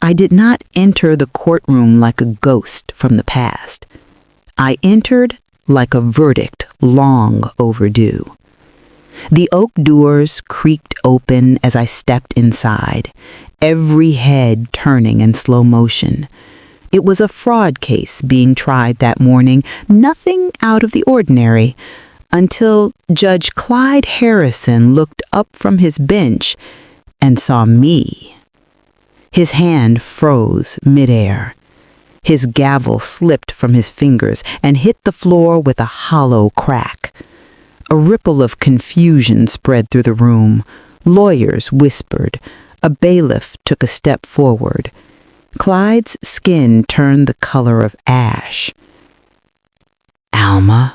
I did not enter the courtroom like a ghost from the past. I entered like a verdict long overdue. The oak doors creaked open as I stepped inside, every head turning in slow motion. It was a fraud case being tried that morning, nothing out of the ordinary, until Judge Clyde Harrison looked up from his bench and saw me. His hand froze midair. His gavel slipped from his fingers and hit the floor with a hollow crack. A ripple of confusion spread through the room. Lawyers whispered. A bailiff took a step forward. Clyde's skin turned the color of ash. "Alma,"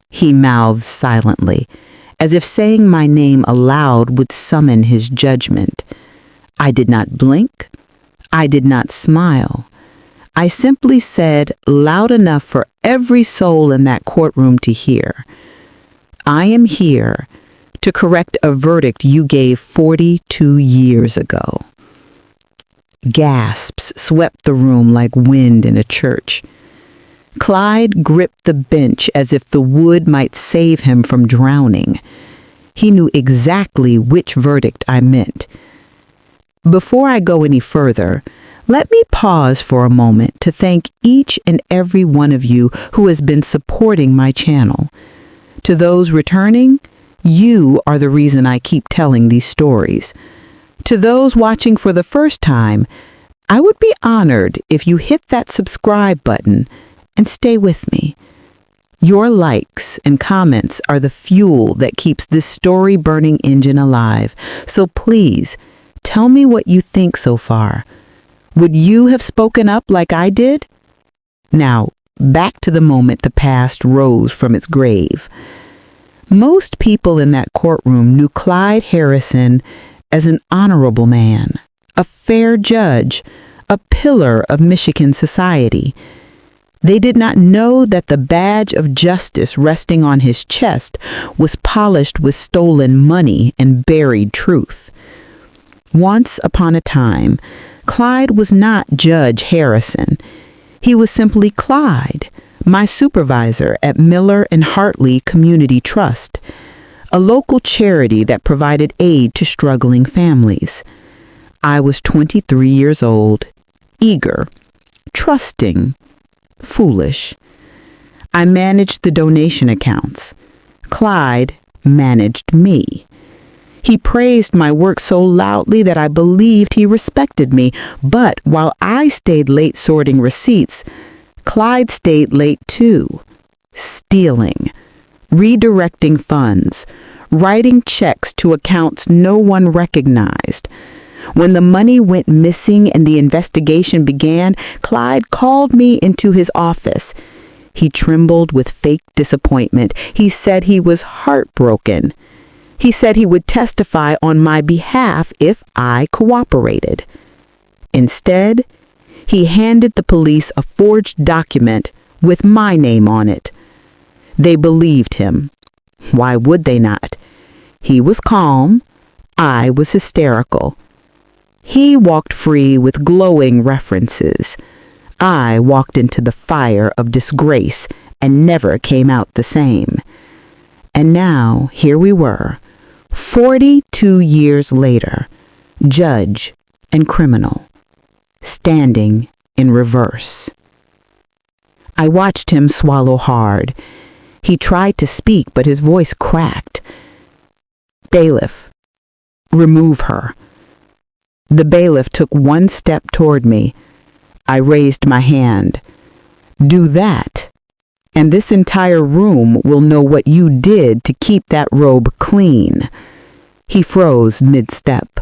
he mouthed silently, as if saying my name aloud would summon his judgment. I did not blink. I did not smile. I simply said, loud enough for every soul in that courtroom to hear, "I am here to correct a verdict you gave 42 years ago." Gasps swept the room like wind in a church. Clyde gripped the bench as if the wood might save him from drowning. He knew exactly which verdict I meant. Before I go any further, let me pause for a moment to thank each and every one of you who has been supporting my channel. To those returning, you are the reason I keep telling these stories. To those watching for the first time, I would be honored if you hit that subscribe button and stay with me. Your likes and comments are the fuel that keeps this story-burning engine alive, so please tell me what you think so far. Would you have spoken up like I did? Now, back to the moment the past rose from its grave. Most people in that courtroom knew Clyde Harrison as an honorable man, a fair judge, a pillar of Michigan society. They did not know that the badge of justice resting on his chest was polished with stolen money and buried truth. Once upon a time, Clyde was not Judge Harrison. He was simply Clyde, my supervisor at Miller and Hartley Community Trust, a local charity that provided aid to struggling families. I was 23 years old, eager, trusting, foolish. I managed the donation accounts. Clyde managed me. He praised my work so loudly that I believed he respected me, but while I stayed late sorting receipts, Clyde stayed late too, stealing, redirecting funds, writing checks to accounts no one recognized. When the money went missing and the investigation began, Clyde called me into his office. He trembled with fake disappointment. He said he was heartbroken. He said he would testify on my behalf if I cooperated. Instead, he handed the police a forged document with my name on it. They believed him. Why would they not? He was calm. I was hysterical. He walked free with glowing references. I walked into the fire of disgrace and never came out the same. And now, here we were, 42 years later, judge and criminal, standing in reverse. I watched him swallow hard. He tried to speak, but his voice cracked. "Bailiff, remove her." The bailiff took one step toward me. I raised my hand. "Do that, and this entire room will know what you did to keep that robe clean." He froze mid-step.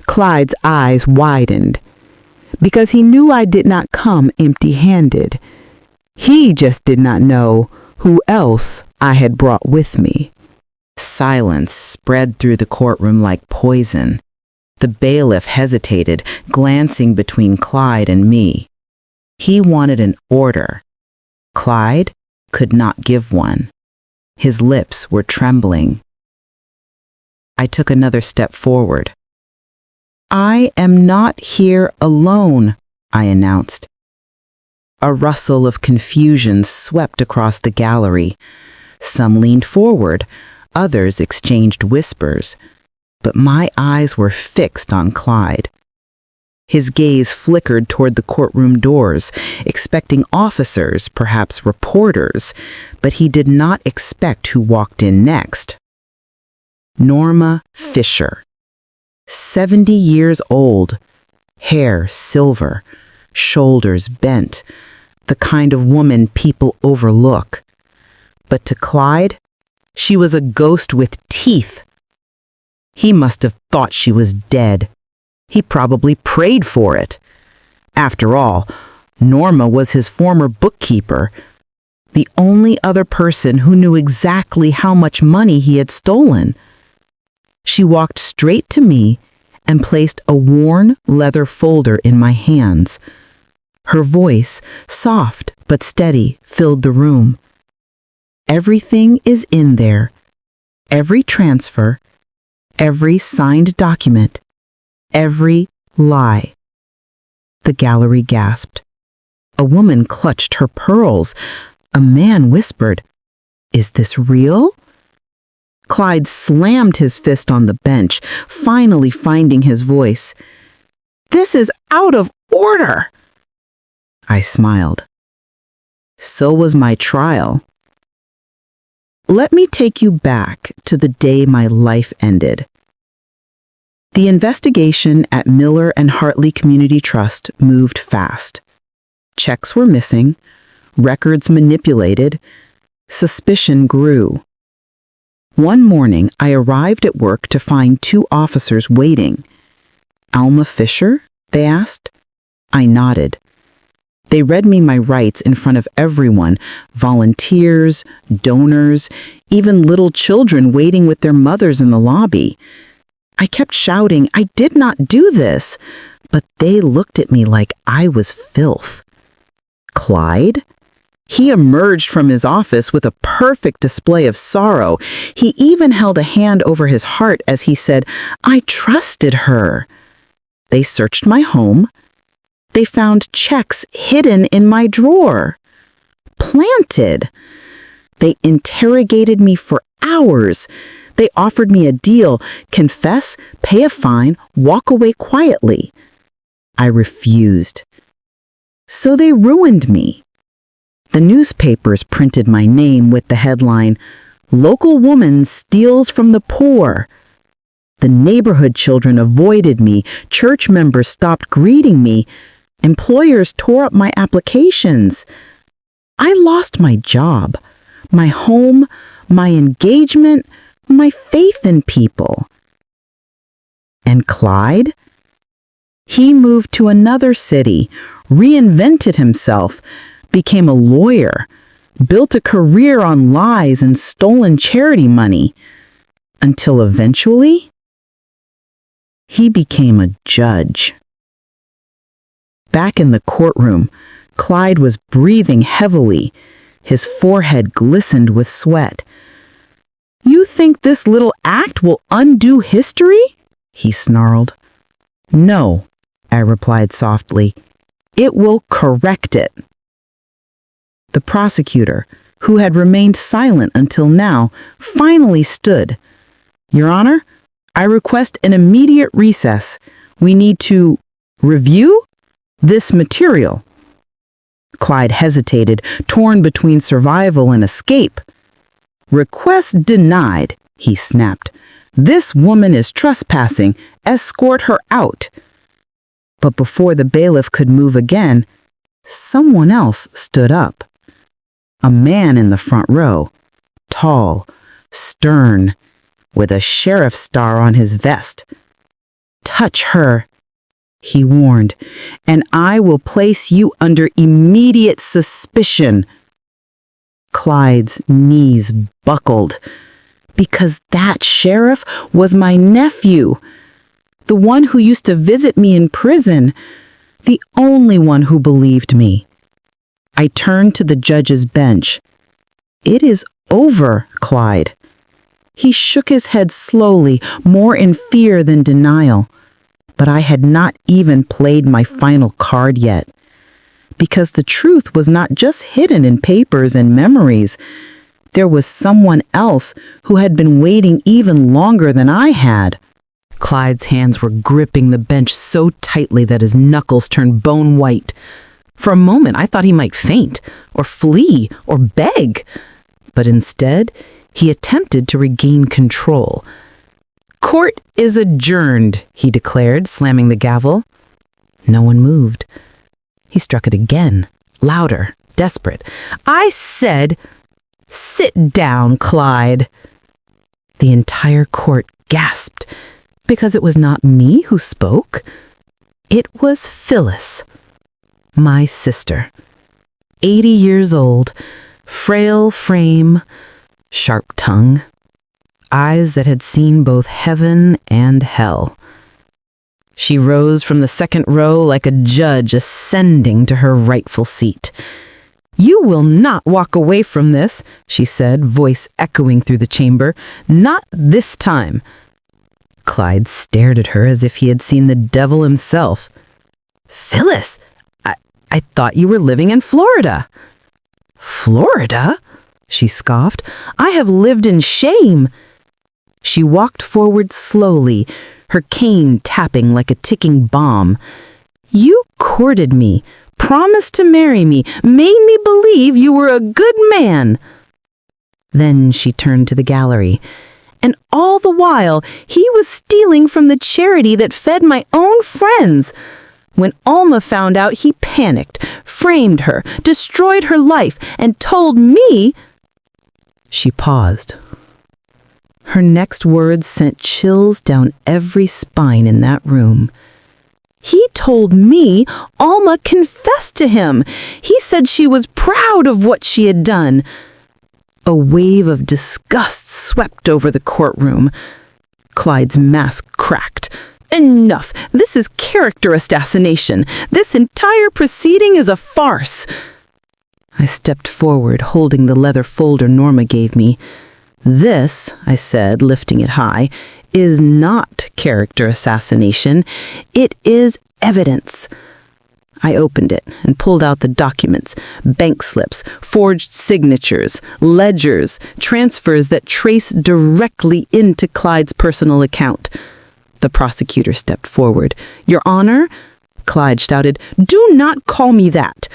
Clyde's eyes widened, because he knew I did not come empty-handed. He just did not know who else I had brought with me. Silence spread through the courtroom like poison. The bailiff hesitated, glancing between Clyde and me. He wanted an order. Clyde could not give one. His lips were trembling. I took another step forward. I am not here alone, I announced. A rustle of confusion swept across the gallery. Some leaned forward, others exchanged whispers, but my eyes were fixed on Clyde. His gaze flickered toward the courtroom doors, expecting officers, perhaps reporters, but he did not expect who walked in next. Norma Fisher, 70 years old, hair silver, shoulders bent, the kind of woman people overlook. But to Clyde, she was a ghost with teeth. He must have thought she was dead. He probably prayed for it. After all, Norma was his former bookkeeper, the only other person who knew exactly how much money he had stolen. She walked straight to me and placed a worn leather folder in my hands. Her voice, soft but steady, filled the room. Everything is in there. Every transfer, every signed document, every lie. The gallery gasped. A woman clutched her pearls. A man whispered, "Is this real?" Clyde slammed his fist on the bench, finally finding his voice. "This is out of order!" I smiled. So was my trial. Let me take you back to the day my life ended. The investigation at Miller and Hartley Community Trust moved fast. Checks were missing, records manipulated, suspicion grew. One morning, I arrived at work to find two officers waiting. "Alma Fisher?" they asked. I nodded. They read me my rights in front of everyone, volunteers, donors, even little children waiting with their mothers in the lobby. I kept shouting, "I did not do this," but they looked at me like I was filth. Clyde? He emerged from his office with a perfect display of sorrow. He even held a hand over his heart as he said, "I trusted her." They searched my home. They found checks hidden in my drawer. Planted. They interrogated me for hours. They offered me a deal: confess, pay a fine, walk away quietly. I refused. So they ruined me. The newspapers printed my name with the headline, "Local woman steals from the poor." The neighborhood children avoided me. Church members stopped greeting me. Employers tore up my applications. I lost my job, my home, my engagement, my faith in people. And Clyde? He moved to another city, reinvented himself, became a lawyer, built a career on lies and stolen charity money, until eventually he became a judge. Back in the courtroom, Clyde was breathing heavily. His forehead glistened with sweat. "You think this little act will undo history?" he snarled. "No," I replied softly. "It will correct it." The prosecutor, who had remained silent until now, finally stood. "Your Honor, I request an immediate recess. We need to review this material." Clyde hesitated, torn between survival and escape. "Request denied," he snapped. "This woman is trespassing. Escort her out." But before the bailiff could move again, someone else stood up. A man in the front row, tall, stern, with a sheriff's star on his vest. "Touch her," he warned, "and I will place you under immediate suspicion." Clyde's knees buckled, because that sheriff was my nephew, the one who used to visit me in prison, the only one who believed me. I turned to the judge's bench. "It is over, Clyde." He shook his head slowly, more in fear than denial. But I had not even played my final card yet. Because the truth was not just hidden in papers and memories. There was someone else who had been waiting even longer than I had. Clyde's hands were gripping the bench so tightly that his knuckles turned bone white. For a moment, I thought he might faint, or flee, or beg. But instead, he attempted to regain control. "Court is adjourned," he declared, slamming the gavel. No one moved. He struck it again, louder, desperate. "I said, sit down, Clyde." The entire court gasped, because it was not me who spoke. It was Phyllis, my sister. 80 years old, frail frame, sharp tongue, eyes that had seen both heaven and hell. She rose from the second row like a judge ascending to her rightful seat. "You will not walk away from this," she said, voice echoing through the chamber. "Not this time." Clyde stared at her as if he had seen the devil himself. "Phyllis, I thought you were living in Florida." "Florida?" she scoffed. "I have lived in shame." She walked forward slowly, her cane tapping like a ticking bomb. "You courted me, promised to marry me, made me believe you were a good man." Then she turned to the gallery. "And all the while, he was stealing from the charity that fed my own friends. When Alma found out, he panicked, framed her, destroyed her life, and told me—" She paused. Her next words sent chills down every spine in that room. "He told me Alma confessed to him. He said she was proud of what she had done." A wave of disgust swept over the courtroom. Clyde's mask cracked. "Enough! This is character assassination. This entire proceeding is a farce." I stepped forward, holding the leather folder Norma gave me. "This," I said, lifting it high, "is not character assassination. It is evidence." I opened it and pulled out the documents, bank slips, forged signatures, ledgers, transfers that traced directly into Clyde's personal account. The prosecutor stepped forward. "Your Honor," Clyde shouted, "do not call me that."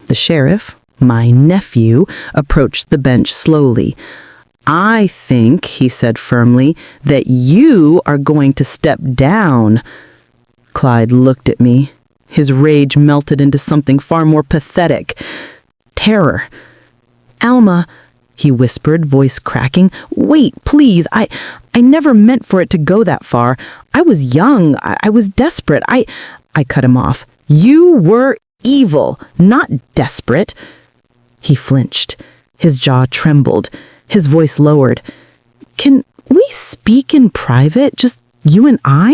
The sheriff, my nephew, approached the bench slowly. "I think," he said firmly, "that you are going to step down." Clyde looked at me. His rage melted into something far more pathetic. Terror. "Alma," he whispered, voice cracking, "wait, please. I never meant for it to go that far. I was young. I was desperate. I cut him off. "You were evil, not desperate." He flinched. His jaw trembled. His voice lowered. "Can we speak in private, just you and I?"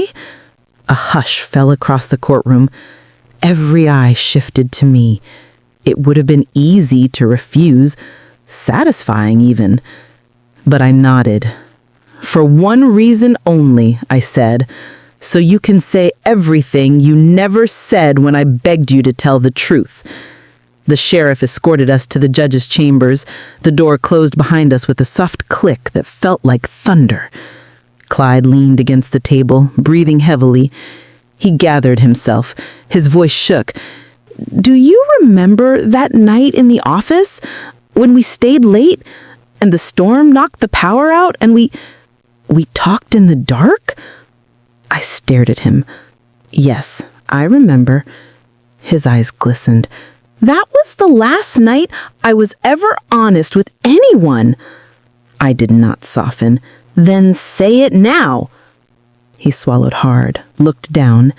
A hush fell across the courtroom. Every eye shifted to me. It would have been easy to refuse, satisfying even. But I nodded. "For one reason only," I said, "so you can say everything you never said when I begged you to tell the truth." The sheriff escorted us to the judge's chambers. The door closed behind us with a soft click that felt like thunder. Clyde leaned against the table, breathing heavily. He gathered himself. His voice shook. "Do you remember that night in the office when we stayed late and the storm knocked the power out and we talked in the dark?" I stared at him. "Yes, I remember." His eyes glistened. "That was the last night I was ever honest with anyone." I did not soften. "Then say it now." He swallowed hard, looked down,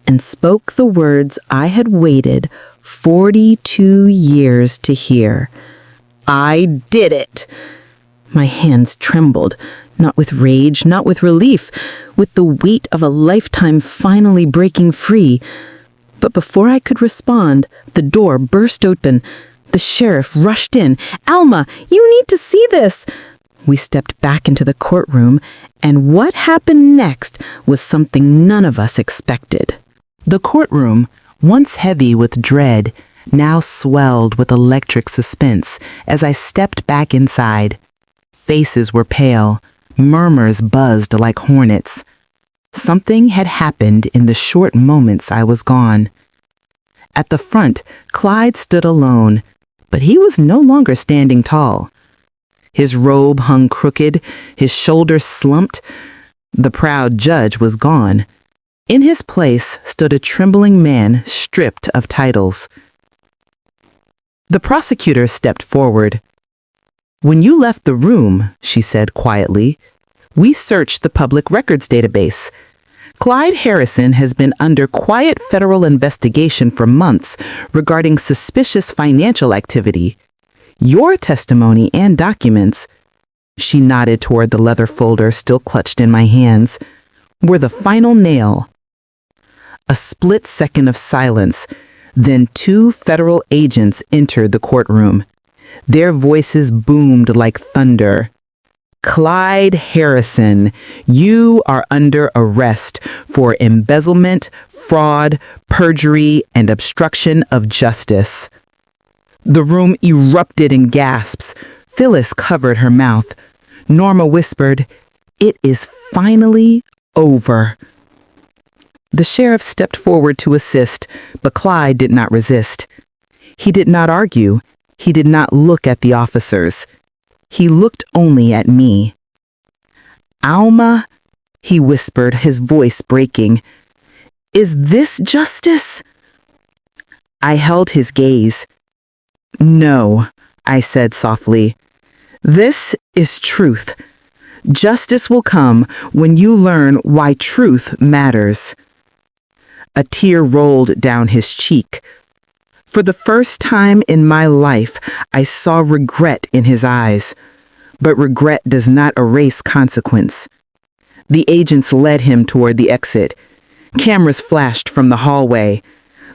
and spoke the words I had waited 42 years to hear. "I did it." My hands trembled, not with rage, not with relief, with the weight of a lifetime finally breaking free. But before I could respond, the door burst open. The sheriff rushed in. "Alma, you need to see this." We stepped back into the courtroom, and what happened next was something none of us expected. The courtroom, once heavy with dread, now swelled with electric suspense as I stepped back inside. Faces were pale, murmurs buzzed like hornets. Something had happened in the short moments I was gone. At the front, Clyde stood alone, but he was no longer standing tall. His robe hung crooked, his shoulders slumped. The proud judge was gone. In his place stood a trembling man stripped of titles. The prosecutor stepped forward. "When you left the room," she said quietly, "we searched the public records database. Clyde Harrison has been under quiet federal investigation for months regarding suspicious financial activity. Your testimony and documents," she nodded toward the leather folder still clutched in my hands, "were the final nail." A split second of silence, then 2 federal agents entered the courtroom. Their voices boomed like thunder. "Clyde Harrison, you are under arrest for embezzlement, fraud, perjury, and obstruction of justice." The room erupted in gasps. Phyllis covered her mouth. Norma whispered, "It is finally over." The sheriff stepped forward to assist, but Clyde did not resist. He did not argue. He did not look at the officers. He looked only at me. "Alma," he whispered, his voice breaking, "is this justice?" I held his gaze. "No," I said softly. "This is truth. Justice will come when you learn why truth matters." A tear rolled down his cheek. For the first time in my life, I saw regret in his eyes. But regret does not erase consequence. The agents led him toward the exit. Cameras flashed from the hallway.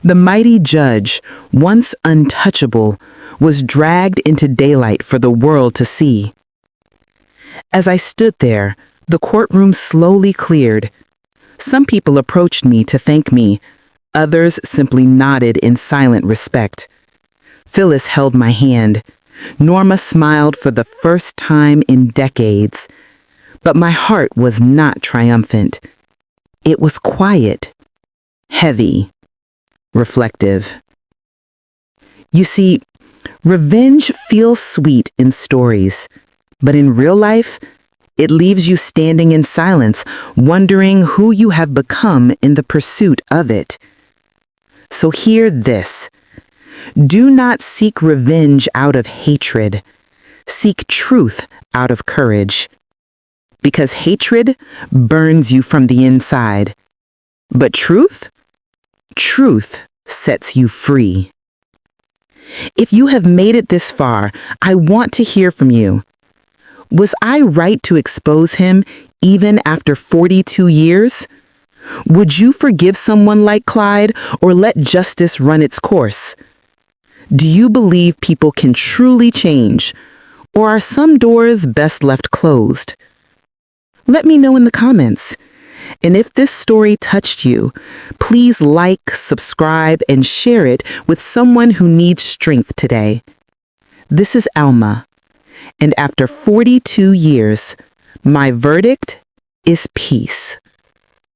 The mighty judge, once untouchable, was dragged into daylight for the world to see. As I stood there, the courtroom slowly cleared. Some people approached me to thank me. Others simply nodded in silent respect. Phyllis held my hand. Norma smiled for the first time in decades. But my heart was not triumphant. It was quiet, heavy, reflective. You see, revenge feels sweet in stories, but in real life, it leaves you standing in silence, wondering who you have become in the pursuit of it. So hear this. Do not seek revenge out of hatred. Seek truth out of courage. Because hatred burns you from the inside. But truth sets you free. If you have made it this far, I want to hear from you. Was I right to expose him even after 42 years? Would you forgive someone like Clyde or let justice run its course? Do you believe people can truly change, or are some doors best left closed? Let me know in the comments. And if this story touched you, please like, subscribe, and share it with someone who needs strength today. This is Alma, and after 42 years, my verdict is peace.